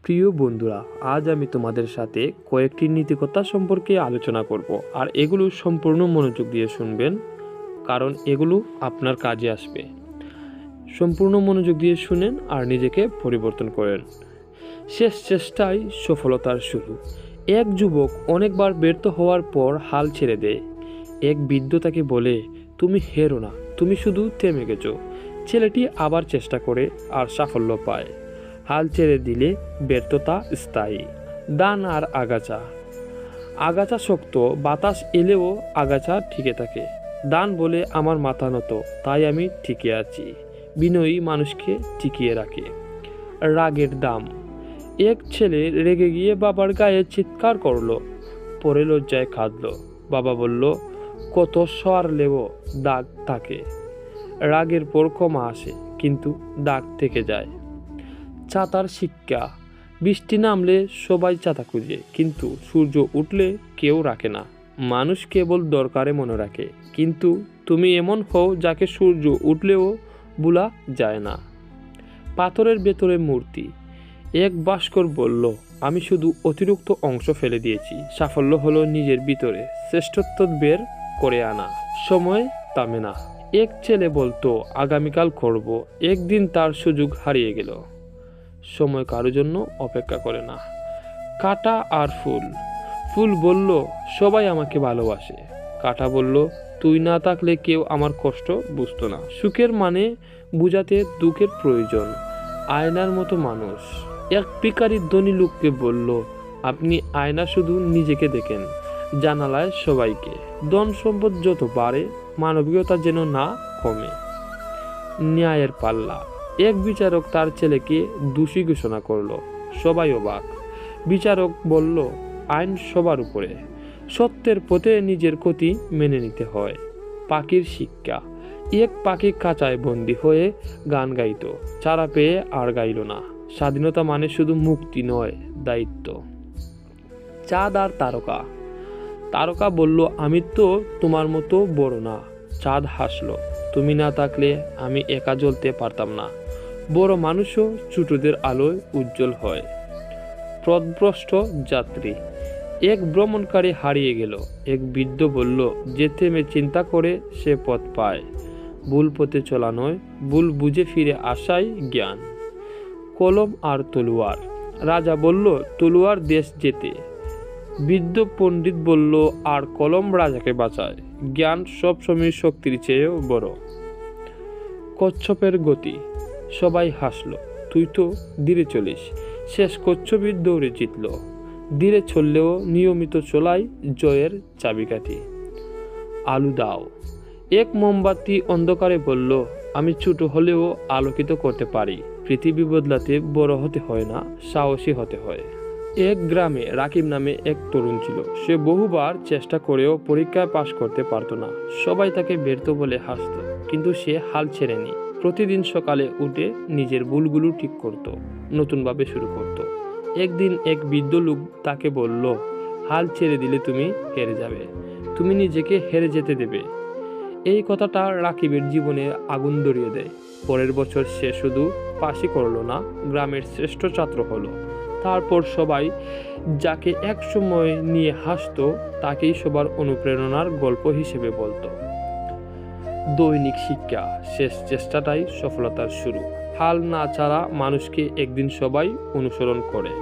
প্রিয় বন্ধুরা, আজ আমি তোমাদের সাথে কয়েকটি নীতিকথা সম্পর্কে আলোচনা করব, আর এগুলো সম্পূর্ণ মনোযোগ দিয়ে শুনবেন, কারণ এগুলো আপনার কাজে আসবে। সম্পূর্ণ মনোযোগ দিয়ে শুনেন আর নিজেকে পরিবর্তন করেন। শেষ চেষ্টাই সফলতার শুরু। এক যুবক অনেকবার ব্যর্থ হওয়ার পর হাল ছেড়ে দেয়। এক বৃদ্ধ তাকে বলে, তুমি হেরো না, তুমি শুধু থেমে গেছো। ছেলেটি আবার চেষ্টা করে আর সাফল্য পায়। হাল ছেড়ে দিলে ব্যর্থতা স্থায়ী। দান আর আগাছা। আগাছা শক্ত, বাতাস এলেও আগাছা টিকে থাকে। দান বলে, আমার মাথা নত, তাই আমি টিকে আছি। বিনয়ী মানুষকে টিকিয়ে রাখে। রাগের দাম। এক ছেলে রেগে গিয়ে বাবার গায়ে চিৎকার করলো, পরে লজ্জায় কাঁদলো। বাবা বলল, কত সরলেও দাগ থাকে। রাগের পর ক্ষমা আসে, কিন্তু দাগ থেকে যায়। ছাতার শিক্ষা। বৃষ্টি নামলে সবাই ছাতা খুঁজে, কিন্তু সূর্য উঠলে কেউ রাখে না। মানুষ কেবল দরকারে মনে রাখে, কিন্তু তুমি এমন হও যাকে সূর্য উঠলেও ভোলা যায় না। পাথরের ভেতরে মূর্তি। এক ভাস্কর বলল, আমি শুধু অতিরিক্ত অংশ ফেলে দিয়েছি। সাফল্য হলো নিজের ভিতরে শ্রেষ্ঠত্ব বের করে আনা। সময় থামে না। এক ছেলে বলতো, আগামীকাল করব। একদিন তার সুযোগ হারিয়ে গেল। সময় কারোর জন্য অপেক্ষা করে না। কাঁটা আর ফুল। ফুল বলল, সবাই আমাকে ভালোবাসে। কাঁটা বলল, তুই না থাকলে কেউ আমার কষ্ট বুঝতো না। সুখের মানে বুঝাতে দুঃখের প্রয়োজন। আয়নার মতো মানুষ। এক ভিখারি ধনী লোককে বলল, আপনি আয়না শুধু নিজেকে দেখেন, জানালায় সবাইকে। ধন সম্পদ যত বাড়ে, মানবিকতা যেন না কমে। ন্যায়ের পাল্লা। এক বিচারক তার ছেলেকে দোষী ঘোষণা করলো। সবাই অবাক। বিচারক বলল, আইন সবার উপরে। সত্যের পথে নিজের ক্ষতি মেনে নিতে হয়। পাখির শিক্ষা। এক পাখি খাঁচায় বন্দি হয়ে গান গাইত, চারা পেয়ে আর গাইল না। স্বাধীনতা মানে শুধু মুক্তি নয়, দায়িত্ব। চাঁদ আর তারকা। তারকা বলল, আমি তো তোমার মতো বড় না। চাঁদ হাসলো, তুমি না থাকলে আমি একা জ্বলতে পারতাম না। বড় মানুষও ছোটদের আলোয় উজ্জ্বল হয়। পথভ্রষ্ট যাত্রী। এক ভ্রমণকারী হারিয়ে গেল। এক বৃদ্ধ বলল, যে থেমে চিন্তা করে সে পথ পায়। ভুল পথে চলা নয়, ভুল বুঝে ফিরে আসাই জ্ঞান। কলম আর তলোয়ার। রাজা বলল, তলোয়ার দেশ যেতে। বৃদ্ধ পণ্ডিত বলল, আর কলম রাজাকে বাঁচায়। জ্ঞান সবসময় শক্তির চেয়েও বড়। কচ্ছপের গতি। সবাই হাসলো, তুই তো ধীরে চলিস। শেষ কচ্ছপই দৌড়ে জিতল। ধীরে চললেও নিয়মিত চলাই জয়ের চাবিকাঠি। আলু দাও। এক মোমবাতি অন্ধকারে বলল, আমি ছোট হলেও আলোকিত করতে পারি। পৃথিবী বদলাতে বড় হতে হয় না, সাহসী হতে হয়। এক গ্রামে রাকিব নামে এক তরুণ ছিল। সে বহুবার চেষ্টা করেও পরীক্ষায় পাশ করতে পারত না। সবাই তাকে ব্যর্থ বলে হাসত, কিন্তু সে হাল ছেড়েনি। প্রতিদিন সকালে উঠে নিজের ভুলগুলো ঠিক করত, নতুনভাবে শুরু করত। একদিন এক বৃদ্ধ লোক তাকে বলল, হাল ছেড়ে দিলে তুমি হেরে যাবে, তুমি নিজেকে হেরে যেতে দেবে। এই কথাটা রাকিবের জীবনে আগুন ধরিয়ে দেয়। পরের বছর সে শুধু পাশই করলো না, গ্রামের শ্রেষ্ঠ ছাত্র হলো। তারপর সবাই যাকে এক সময় নিয়ে হাসতো, তাকেই সবার অনুপ্রেরণার গল্প হিসেবে বলতো। দৈনিক শিক্ষা। শেষ চেষ্টাটাই সফলতার শুরু। হাল না ছাড়া মানুষকে একদিন সবাই অনুসরণ করে।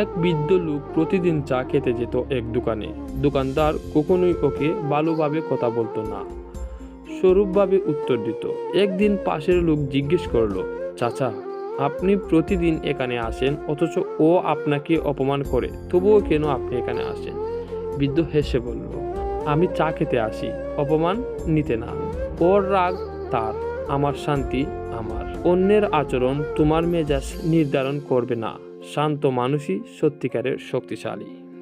এক বৃদ্ধ লোক প্রতিদিন চা খেতে যেত এক দোকানে। দোকানদার কখনোই ওকে ভালোভাবে কথা বলতো না, স্বরূপভাবে উত্তর দিত। একদিন পাশের লোক জিজ্ঞেস করলো, চাচা, আপনি প্রতিদিন এখানে আসেন, অথচ ও আপনাকে অপমান করে, তবুও কেন আপনি এখানে আসেন? বৃদ্ধ হেসে বলল, আমি চা খেতে আসি, অপমান নিতে না। ওর রাগ তার, আমার শান্তি আমার। অন্যের আচরণ তোমার মেজাজ নির্ধারণ করবে না। শান্ত মানুষই সত্যিকারের শক্তিশালী।